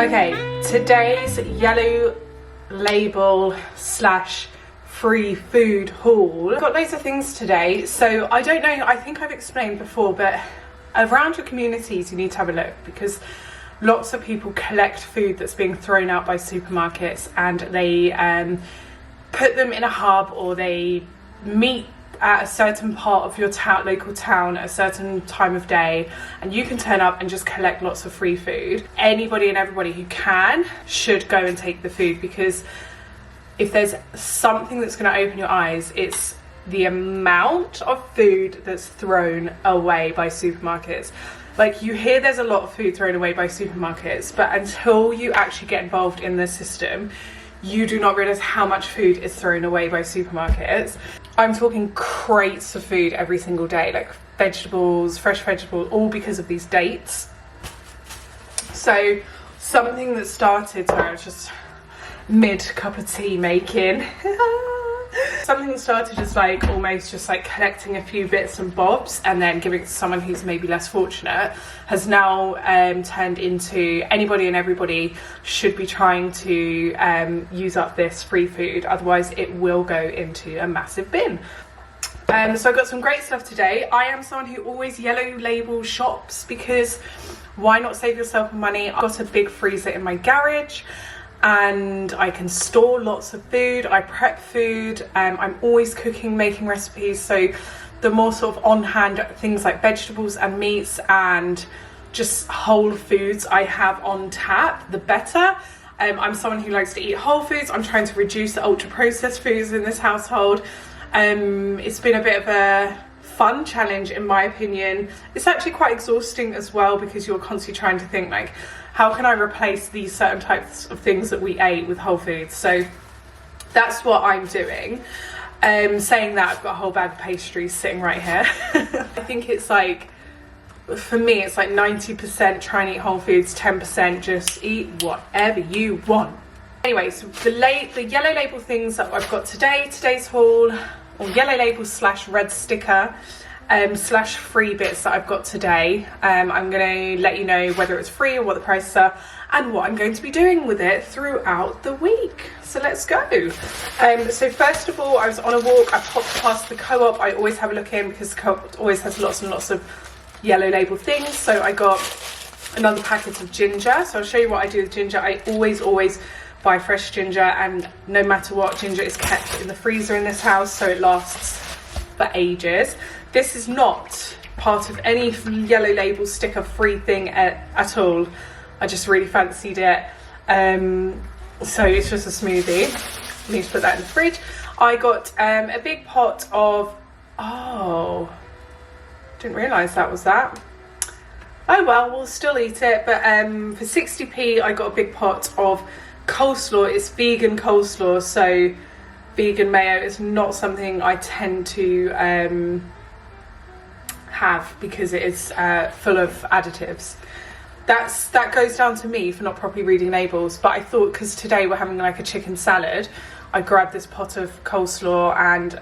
Okay, today's yellow label slash free food haul. I've got loads of things today, so I don't know, I think I've explained before, but around your communities you need to have a look, because lots of people collect food that's being thrown out by supermarkets, and they put them in a hub, or they meet at a certain part of your town, local town, at a certain time of day, and you can turn up and just collect lots of free food. Anybody and everybody who can should go and take the food, because if there's something that's going to open your eyes, it's the amount of food that's thrown away by supermarkets. Like, you hear there's a lot of food thrown away by supermarkets, but until you actually get involved in the system, you do not realise how much food is thrown away by supermarkets. I'm talking crates of food every single day, like vegetables, fresh vegetables, all because of these dates. So something that started, sorry, I was just mid cup of tea making. Something that started as like almost just like collecting a few bits and bobs and then giving it to someone who's maybe less fortunate, has now turned into anybody and everybody should be trying to use up this free food, otherwise it will go into a massive bin. So I've got some great stuff today. I am someone who always yellow label shops, because why not save yourself money? I've got a big freezer in my garage, and I can store lots of food. I prep food, I'm always cooking, making recipes, so the more sort of on hand things like vegetables and meats and just whole foods I have on tap, the better. I'm someone who likes to eat whole foods. I'm trying to reduce the ultra processed foods in this household. It's been a bit of a fun challenge in my opinion. It's actually quite exhausting as well, because you're constantly trying to think like, how can I replace these certain types of things that we ate with whole foods? So that's what I'm doing. Saying that, I've got a whole bag of pastries sitting right here. I think it's like, for me, it's like 90% try and eat whole foods, 10% just eat whatever you want. Anyway, so the yellow label things that I've got today, today's haul, or yellow label slash red sticker, slash free bits that I've got today. I'm going to let you know whether it's free or what the prices are, and what I'm going to be doing with it throughout the week. So let's go. So first of all, I was on a walk. I popped past the Co-op. I always have a look in, because the Co-op always has lots and lots of yellow label things. So I got another packet of ginger. So I'll show you what I do with ginger. I always buy fresh ginger, and no matter what, ginger is kept in the freezer in this house, so it lasts for ages. This is not part of any yellow label sticker free thing at all. I just really fancied it. So it's just a smoothie. I need to put that in the fridge. I got a big pot of, oh, didn't realise that was that. Oh well, we'll still eat it. But for 60p, I got a big pot of coleslaw. It's vegan coleslaw, so vegan mayo is not something I tend to have, because it is full of additives. That goes down to me for not properly reading labels, but I thought, because today we're having like a chicken salad, I grabbed this pot of coleslaw, and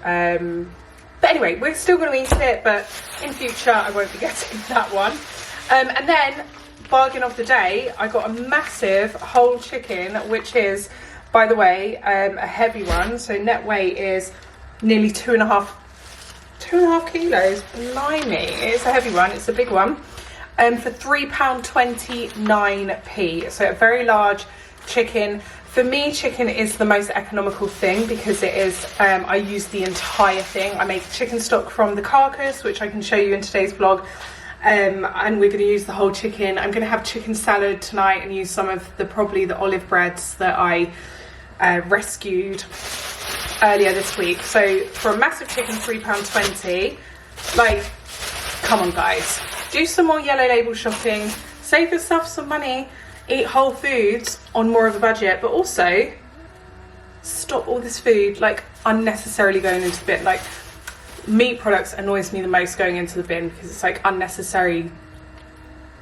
but anyway, we're still going to eat it, but in future I won't be getting that one. And then bargain of the day, I got a massive whole chicken, which is, by the way, a heavy one. So net weight is nearly 2.5 kilos. Blimey, it's a heavy one. It's a big one. For £3.29p. So a very large chicken. For me, chicken is the most economical thing, because it is, I use the entire thing. I make chicken stock from the carcass, which I can show you in today's vlog. And we're going to use the whole chicken. I'm going to have chicken salad tonight and use some of probably the olive breads that I rescued earlier this week. So for a massive chicken, £3.20. Like, come on guys, do some more yellow label shopping, save yourself some money, eat whole foods on more of a budget, but also stop all this food like unnecessarily going into the bin. Like, meat products annoys me the most going into the bin, because it's like unnecessary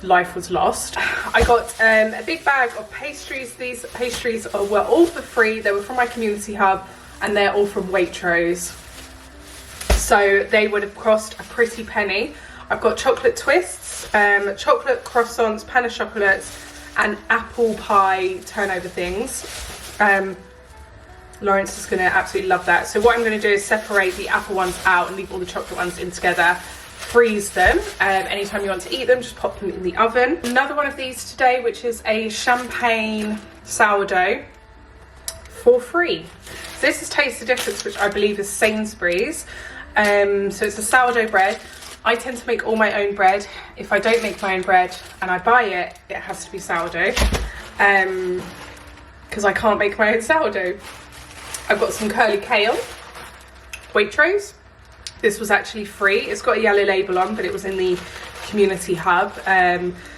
life was lost. I got a big bag of pastries. These pastries were all for free. They were from my community hub, and they're all from Waitrose, so they would have cost a pretty penny. I've got chocolate twists, chocolate croissants, pain au chocolate, and apple pie turnover things. Lawrence is going to absolutely love that. So what I'm going to do is separate the apple ones out and leave all the chocolate ones in together. Freeze them. Anytime you want to eat them, just pop them in the oven. Another one of these today, which is a champagne sourdough for free. So this is Taste the Difference, which I believe is Sainsbury's. So it's a sourdough bread. I tend to make all my own bread. If I don't make my own bread and I buy it, it has to be sourdough. Because I can't make my own sourdough. I've got some curly kale, Waitrose. This was actually free. It's got a yellow label on, but it was in the community hub.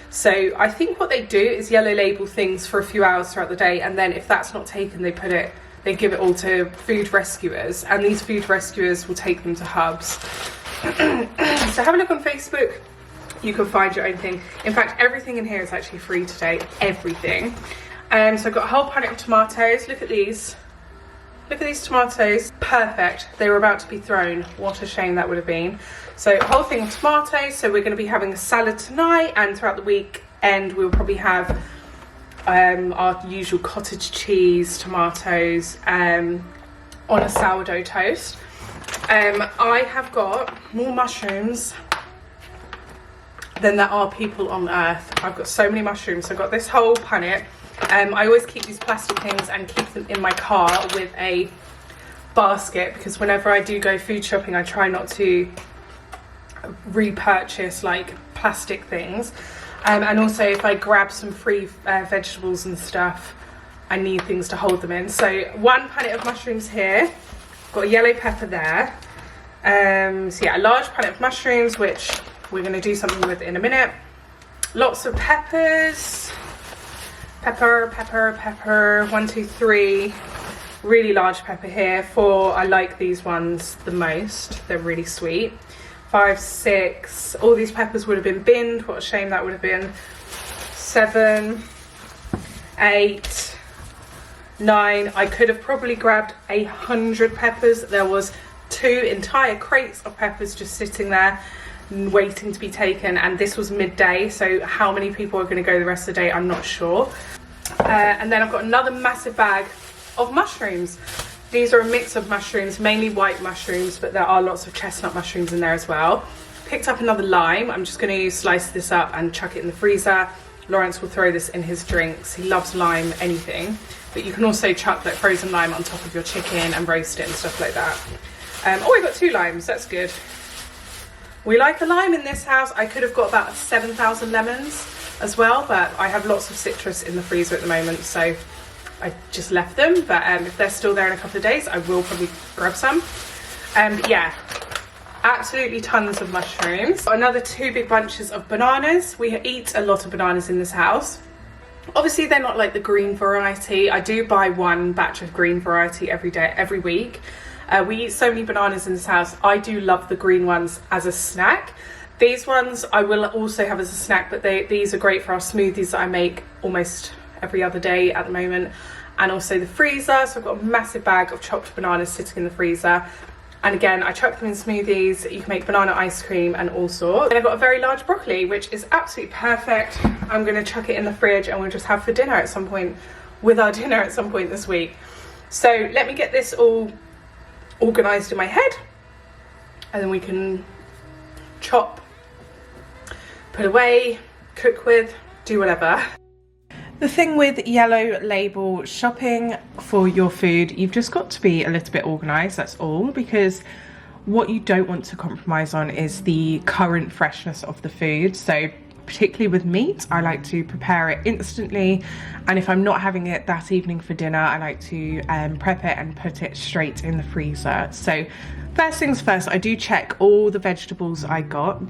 So I think what they do is yellow label things for a few hours throughout the day, and then if that's not taken, they give it all to food rescuers, and these food rescuers will take them to hubs. So have a look on Facebook. You can find your own thing. In fact, everything in here is actually free today. Everything. So I've got a whole pint of tomatoes. Look at these. Look at these tomatoes. Perfect. They were about to be thrown. What a shame that would have been. So a whole thing of tomatoes. So we're going to be having a salad tonight, and throughout the weekend we'll probably have our usual cottage cheese, tomatoes on a sourdough toast. I have got more mushrooms than there are people on earth. I've got so many mushrooms. So I've got this whole punnet. I always keep these plastic things and keep them in my car with a basket, because whenever I do go food shopping, I try not to repurchase like plastic things. And also if I grab some free vegetables and stuff, I need things to hold them in. So one punnet of mushrooms here, got a yellow pepper there. So yeah, a large punnet of mushrooms, which we're going to do something with in a minute. Lots of peppers. Pepper, 1, 2, 3. Really large pepper here. 4, I like these ones the most. They're really sweet. 5, 6. All these peppers would have been binned. What a shame that would have been. 7, 8, 9. I could have probably grabbed 100 peppers. There was 2 entire crates of peppers just sitting there waiting to be taken, and this was midday, so how many people are going to go the rest of the day, I'm not sure. And then I've got another massive bag of mushrooms. These are a mix of mushrooms, mainly white mushrooms, but there are lots of chestnut mushrooms in there as well. Picked up another lime. I'm just going to slice this up and chuck it in the freezer. Lawrence will throw this in his drinks. He loves lime, anything, but you can also chuck that frozen lime on top of your chicken and roast it and stuff like that. Oh, I got 2 limes, that's good. We like a lime in this house. I could have got about 7,000 lemons as well, but I have lots of citrus in the freezer at the moment, so I just left them. But if they're still there in a couple of days, I will probably grab some. Yeah, absolutely tons of mushrooms. Another 2 big bunches of bananas. We eat a lot of bananas in this house. Obviously, they're not like the green variety. I do buy 1 batch of green variety every week. We eat so many bananas in this house. I do love the green ones as a snack. These ones I will also have as a snack, but these are great for our smoothies that I make almost every other day at the moment. And also the freezer. So I've got a massive bag of chopped bananas sitting in the freezer. And again, I chuck them in smoothies. You can make banana ice cream and all sorts. And I've got a very large broccoli, which is absolutely perfect. I'm going to chuck it in the fridge and we'll just have for dinner at some point, with our dinner at some point this week. So let me get this all organised in my head, and then we can chop, put away, cook with, do whatever. The thing with yellow label shopping for your food, you've just got to be a little bit organised, that's all, because what you don't want to compromise on is the current freshness of the food. So particularly with meat, I like to prepare it instantly, and if I'm not having it that evening for dinner, I like to prep it and put it straight in the freezer. So first things first, I do check all the vegetables I got.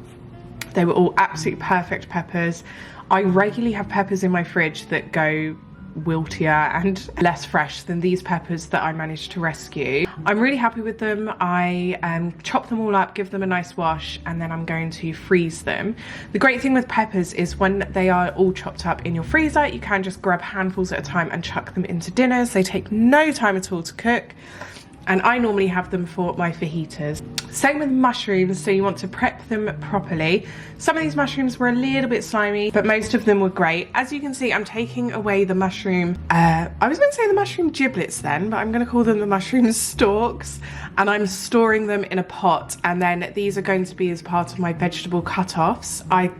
They were all absolutely perfect peppers. I regularly have peppers in my fridge that go wiltier and less fresh than these peppers that I managed to rescue. I'm really happy with them. I chop them all up, give them a nice wash, and then I'm going to freeze them. The great thing with peppers is when they are all chopped up in your freezer, you can just grab handfuls at a time and chuck them into dinners. They take no time at all to cook. and I normally have them for my fajitas. Same with mushrooms, so you want to prep them properly. Some of these mushrooms were a little bit slimy, but most of them were great. As you can see, I'm taking away the mushroom, I was going to say the mushroom giblets then, but I'm going to call them the mushroom stalks, and I'm storing them in a pot, and then these are going to be as part of my vegetable cut-offs. I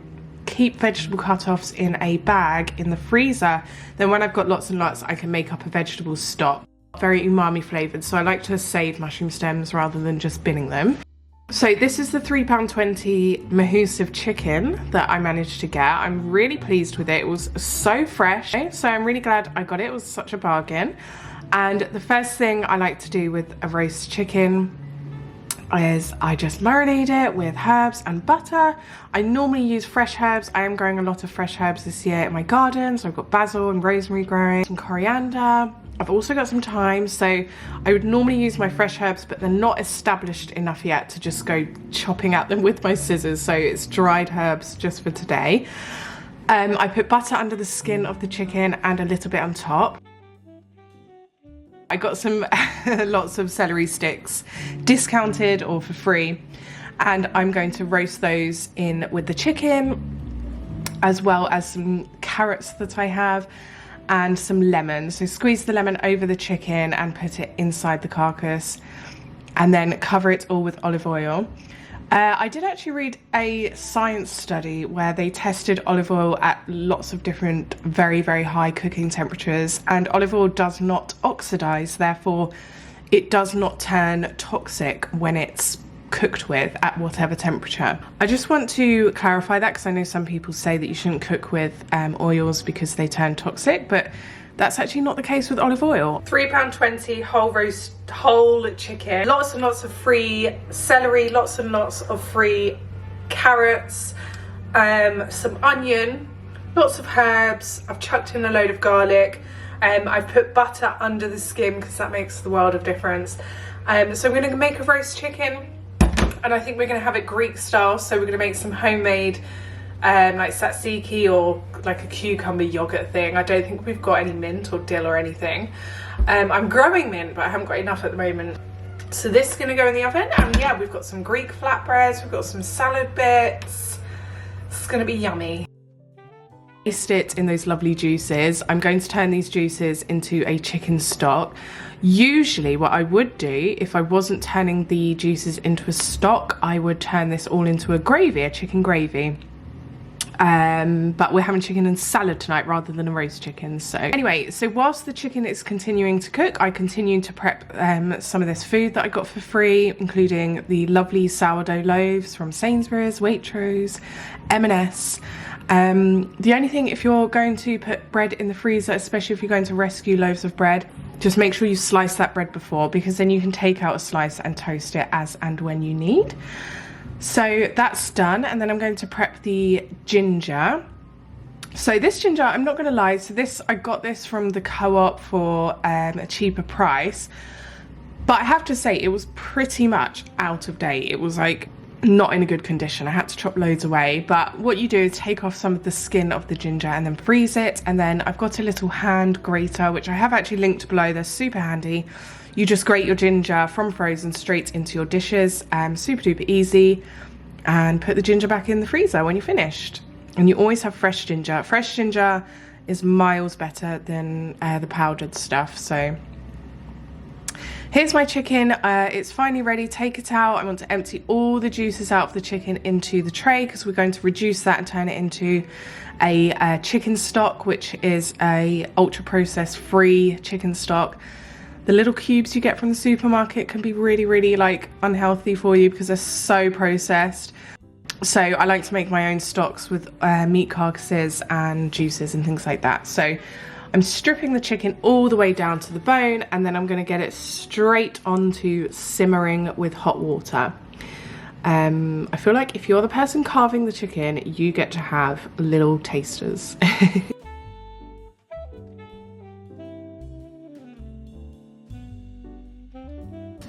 keep vegetable cut-offs in a bag in the freezer, then when I've got lots and lots, I can make up a vegetable stock. Very umami flavoured, so I like to save mushroom stems rather than just binning them. So this is the £3.20 Mahusive chicken that I managed to get. I'm really pleased with it. It was so fresh, so I'm really glad I got it. It was such a bargain. And the first thing I like to do with a roast chicken is I just marinate it with herbs and butter. I normally use fresh herbs. I am growing a lot of fresh herbs this year in my garden, so I've got basil and rosemary growing, some coriander. I've also got some thyme, so I would normally use my fresh herbs, but they're not established enough yet to just go chopping at them with my scissors, so it's dried herbs just for today. I put butter under the skin of the chicken and a little bit on top. I got some lots of celery sticks, discounted or for free, and I'm going to roast those in with the chicken, as well as some carrots that I have, and some lemon. So squeeze the lemon over the chicken and put it inside the carcass, and then cover it all with olive oil. I did actually read a science study where they tested olive oil at lots of different very, very high cooking temperatures, and olive oil does not oxidize, therefore it does not turn toxic when it's cooked with at whatever temperature. I just want to clarify that because I know some people say that you shouldn't cook with oils because they turn toxic, but that's actually not the case with olive oil. £3.20 whole chicken, lots and lots of free celery, lots and lots of free carrots, some onion, lots of herbs. I've chucked in a load of garlic. I've put butter under the skin because that makes the world of difference. So I'm going to make a roast chicken, and I think we're going to have it Greek style, so we're going to make some homemade like tzatziki or like a cucumber yogurt thing. I don't think we've got any mint or dill or anything. I'm growing mint, but I haven't got enough at the moment. So this is going to go in the oven, and yeah, we've got some Greek flatbreads, we've got some salad bits. It's going to be yummy. Taste it in those lovely juices. I'm going to turn these juices into a chicken stock. Usually what I would do if I wasn't turning the juices into a stock, I would turn this all into a gravy, a chicken gravy. But we're having chicken and salad tonight rather than a roast chicken. So anyway, so whilst the chicken is continuing to cook, I continue to prep some of this food that I got for free, including the lovely sourdough loaves from Sainsbury's, Waitrose, M&S. The only thing, if you're going to put bread in the freezer, especially if you're going to rescue loaves of bread, just make sure you slice that bread before, because then you can take out a slice and toast it as and when you need. So that's done, and then I'm going to prep the ginger. So this ginger, I'm not going to lie, so this, I got this from the co-op for a cheaper price, but I have to say it was pretty much out of date. It was like not in a good condition. I had to chop loads away, but what you do is take off some of the skin of the ginger and then freeze it. And then I've got a little hand grater, which I have actually linked below. They're super handy. You just grate your ginger from frozen straight into your dishes, super duper easy, and put the ginger back in the freezer when you're finished. And you always have fresh ginger. Fresh ginger is miles better than the powdered stuff. So here's my chicken. It's finally ready. Take it out. I want to empty all the juices out of the chicken into the tray, because we're going to reduce that and turn it into a chicken stock, which is a ultra processed free chicken stock. The little cubes you get from the supermarket can be really, really like unhealthy for you because they're so processed. So I like to make my own stocks with meat carcasses and juices and things like that. So I'm stripping the chicken all the way down to the bone, and then I'm going to get it straight onto simmering with hot water. I feel like if you're the person carving the chicken, you get to have little tasters.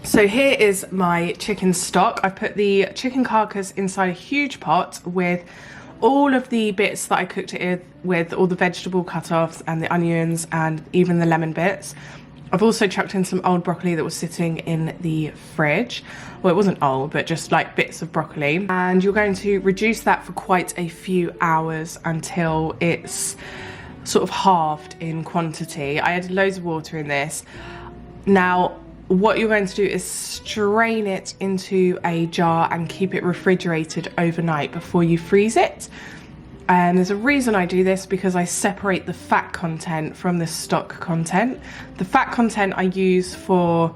So here is my chicken stock. I've put the chicken carcass inside a huge pot with all of the bits that I cooked it with, all the vegetable cut-offs and the onions and even the lemon bits. I've also chucked in some old broccoli that was sitting in the fridge. Well, it wasn't old, but just like bits of broccoli. And you're going to reduce that for quite a few hours until it's sort of halved in quantity. I added loads of water in this. Now, what you're going to do is strain it into a jar and keep it refrigerated overnight before you freeze it. And there's a reason I do this, because I separate the fat content from the stock content. The fat content I use for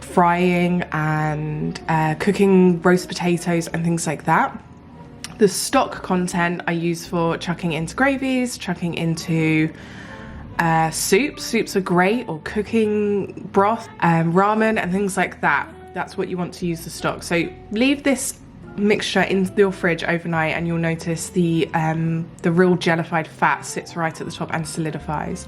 frying and cooking roast potatoes and things like that. The stock content I use for chucking into gravies, chucking into soups. Soups are great, or cooking broth, ramen and things like that. That's what you want to use the stock. So leave this mixture in your fridge overnight and you'll notice the real jellified fat sits right at the top and solidifies.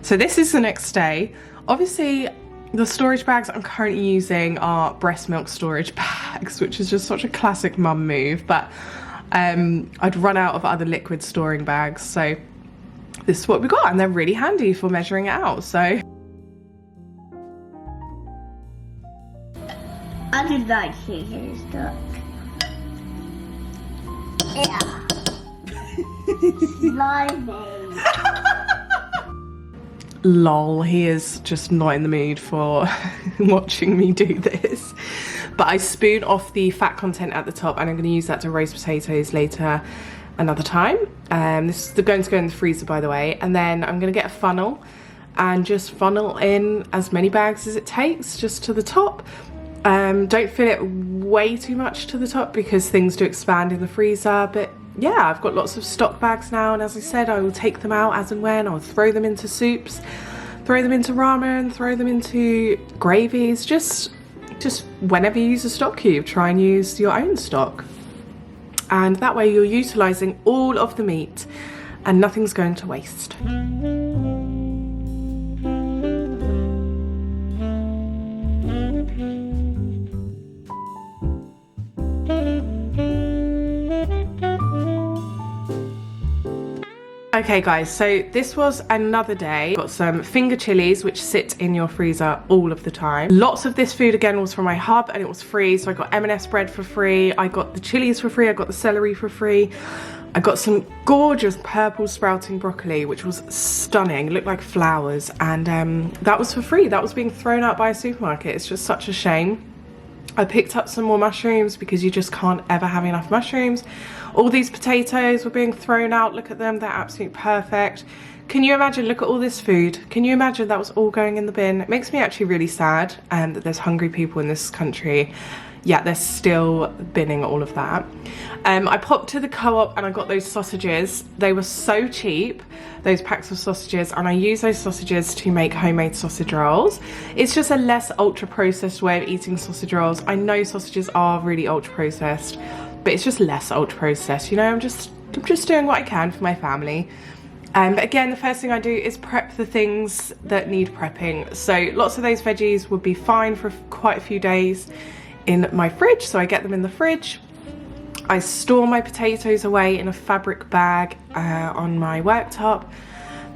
So this is the next day. Obviously the storage bags I'm currently using are breast milk storage bags, which is just such a classic mum move, but I'd run out of other liquid storing bags, so this is what we got, and they're really handy for measuring it out. So I do like chicken stuff. Yeah. Slimy. Lol, he is just not in the mood for watching me do this. But I spoon off the fat content at the top, and I'm going to use that to roast potatoes later another time. This is going to go in the freezer, by the way. And then I'm going to get a funnel and just funnel in as many bags as it takes, just to the top. Don't fill it way too much to the top because things do expand in the freezer. But yeah, I've got lots of stock bags now, and as I said, I will take them out as and when. I'll throw them into soups, throw them into ramen, throw them into gravies. Just whenever you use a stock cube, try and use your own stock. And that way you're utilising all of the meat and nothing's going to waste. Okay guys, so this was another day. Got some finger chilies which sit in your freezer all of the time. Lots of this food again was from my hub and it was free, so I got M&S bread for free, I got the chilies for free, I got the celery for free. I got some gorgeous purple sprouting broccoli which was stunning, it looked like flowers, and that was for free. That was being thrown out by a supermarket. It's just such a shame. I picked up some more mushrooms because you just can't ever have enough mushrooms. All these potatoes were being thrown out. Look at them, they're absolutely perfect. Can you imagine, look at all this food. Can you imagine that was all going in the bin? It makes me actually really sad that there's hungry people in this country, yet they're still binning all of that. I popped to the Co-op and I got those sausages. They were so cheap, those packs of sausages, and I use those sausages to make homemade sausage rolls. It's just a less ultra processed way of eating sausage rolls. I know sausages are really ultra processed, but it's just less ultra processed, you know. I'm just doing what I can for my family. But again, the first thing I do is prep the things that need prepping. So lots of those veggies would be fine for quite a few days in my fridge, so I get them in the fridge. I store my potatoes away in a fabric bag on my worktop.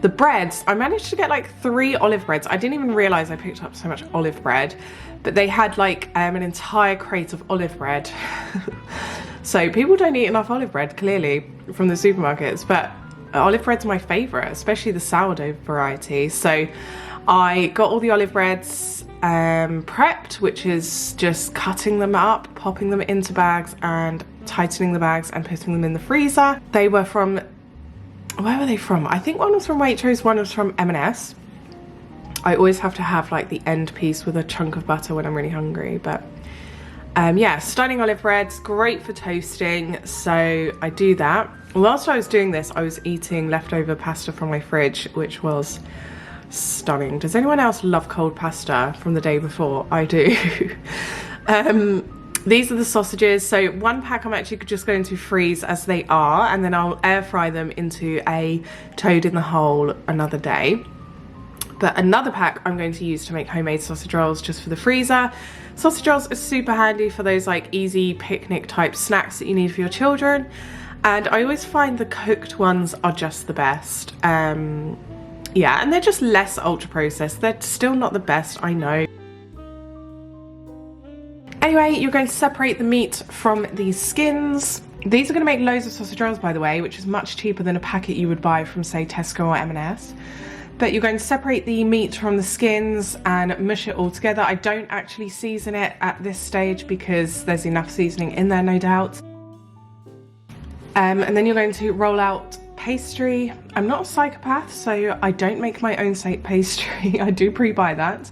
The breads, I managed to get like 3 olive breads. I didn't even realise I picked up so much olive bread, but they had like an entire crate of olive bread. So people don't eat enough olive bread, clearly, from the supermarkets, but olive bread's my favourite, especially the sourdough variety. So I got all the olive breads prepped, which is just cutting them up, popping them into bags and tightening the bags and putting them in the freezer. They were from, where were they from? I think one was from Waitrose, one was from M&S. I always have to have like the end piece with a chunk of butter when I'm really hungry, but yeah, stunning olive breads, great for toasting, so I do that. Whilst I was doing this, I was eating leftover pasta from my fridge, which was stunning. Does anyone else love cold pasta from the day before? I do. These are the sausages. So one pack I'm actually just going to freeze as they are, and then I'll air fry them into a toad in the hole another day. But another pack I'm going to use to make homemade sausage rolls just for the freezer. Sausage rolls are super handy for those like easy picnic type snacks that you need for your children. And I always find the cooked ones are just the best. Yeah, and they're just less ultra processed. They're still not the best, I know. Anyway, you're going to separate the meat from these skins. These are going to make loads of sausage rolls, by the way, which is much cheaper than a packet you would buy from, say, Tesco or M&S. But you're going to separate the meat from the skins and mush it all together. I don't actually season it at this stage because there's enough seasoning in there, no doubt. And then you're going to roll out pastry. I'm not a psychopath, so I don't make my own pastry. I do pre-buy that.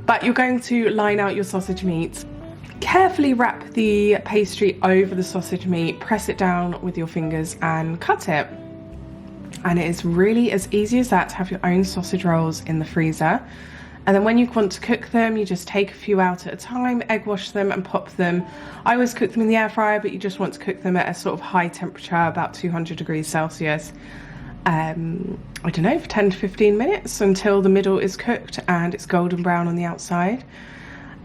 But you're going to line out your sausage meat. Carefully wrap the pastry over the sausage meat, press it down with your fingers and cut it. And it is really as easy as that to have your own sausage rolls in the freezer. And then when you want to cook them, you just take a few out at a time, egg wash them and pop them. I always cook them in the air fryer, but you just want to cook them at a sort of high temperature, about 200 degrees Celsius. I don't know, for 10 to 15 minutes until the middle is cooked and it's golden brown on the outside.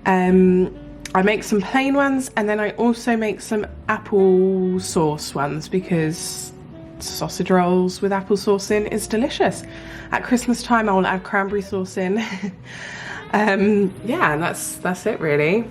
I make some plain ones, and then I also make some apple sauce ones because sausage rolls with apple sauce in is delicious. At Christmas time I will add cranberry sauce in. Yeah, and that's it really.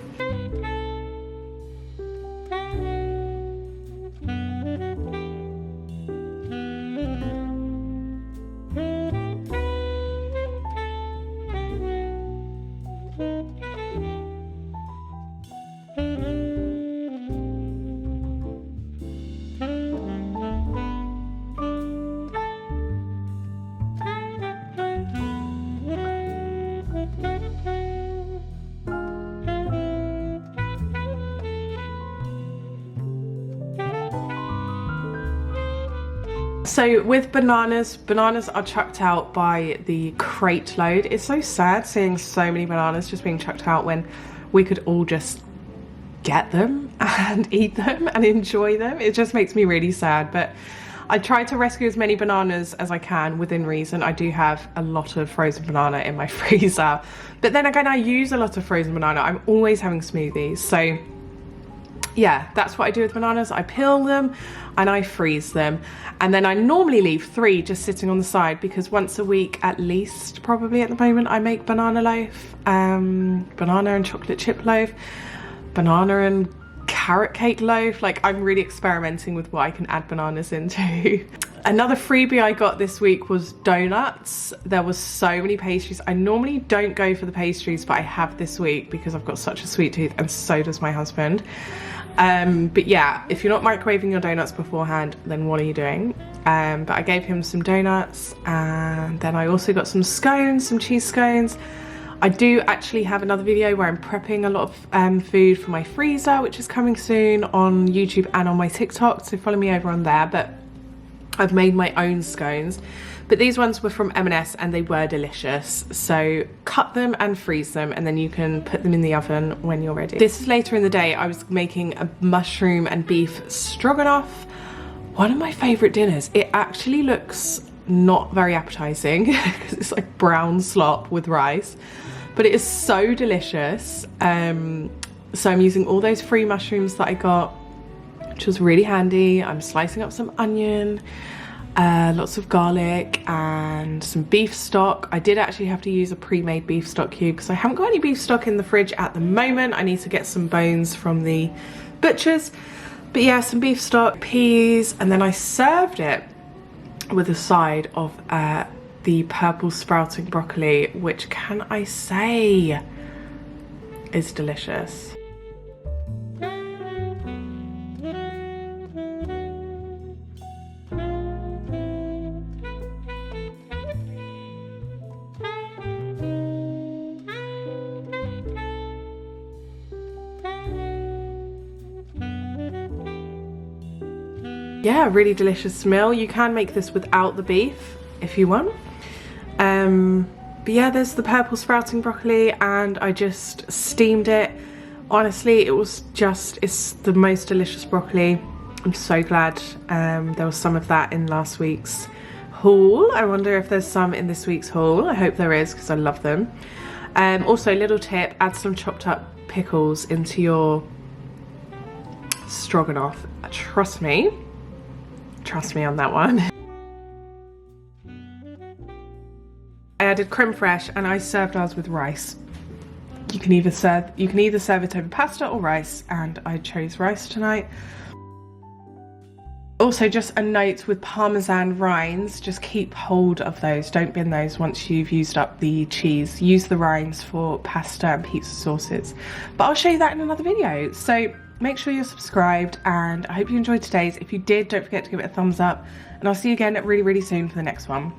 So with bananas are chucked out by the crate load. It's so sad seeing so many bananas just being chucked out when we could all just get them and eat them and enjoy them. It just makes me really sad, but I try to rescue as many bananas as I can within reason. I do have a lot of frozen banana in my freezer, but then again I use a lot of frozen banana. I'm always having smoothies, so yeah, that's what I do with bananas. I peel them and I freeze them, and then I normally leave 3 just sitting on the side because once a week at least, probably at the moment, I make banana loaf, banana and chocolate chip loaf, banana and carrot cake loaf. Like, I'm really experimenting with what I can add bananas into. Another freebie I got this week was donuts. There was so many pastries. I normally don't go for the pastries, but I have this week because I've got such a sweet tooth, and so does my husband. But yeah, if you're not microwaving your donuts beforehand, then what are you doing? But I gave him some donuts, and then I also got some scones, some cheese scones. I do actually have another video where I'm prepping a lot of food for my freezer, which is coming soon on YouTube and on my TikTok, so follow me over on there. But I've made my own scones, but these ones were from M&S and they were delicious. So cut them and freeze them, and then you can put them in the oven when you're ready. This is later in the day. I was making a mushroom and beef stroganoff, one of my favorite dinners. It actually looks not very appetizing because it's like brown slop with rice, but it is so delicious. So I'm using all those free mushrooms that I got, which was really handy. I'm slicing up some onion, lots of garlic and some beef stock. I did actually have to use a pre-made beef stock cube because I haven't got any beef stock in the fridge at the moment. I need to get some bones from the butchers. But yeah, some beef stock, peas, and then I served it with a side of the purple sprouting broccoli, which, can I say, is delicious. Yeah, really delicious meal. You can make this without the beef if you want. But yeah, there's the purple sprouting broccoli, and I just steamed it. Honestly, it's the most delicious broccoli. I'm so glad there was some of that in last week's haul. I wonder if there's some in this week's haul. I hope there is because I love them. Also, little tip, add some chopped up pickles into your stroganoff. Trust me on that one. I did creme fraiche and I served ours with rice. You can either serve it over pasta or rice, and I chose rice tonight. Also, just a note with Parmesan rinds, just keep hold of those. Don't bin those once you've used up the cheese. Use the rinds for pasta and pizza sauces. But I'll show you that in another video. So make sure you're subscribed, and I hope you enjoyed today's. If you did, don't forget to give it a thumbs up, and I'll see you again really, really soon for the next one.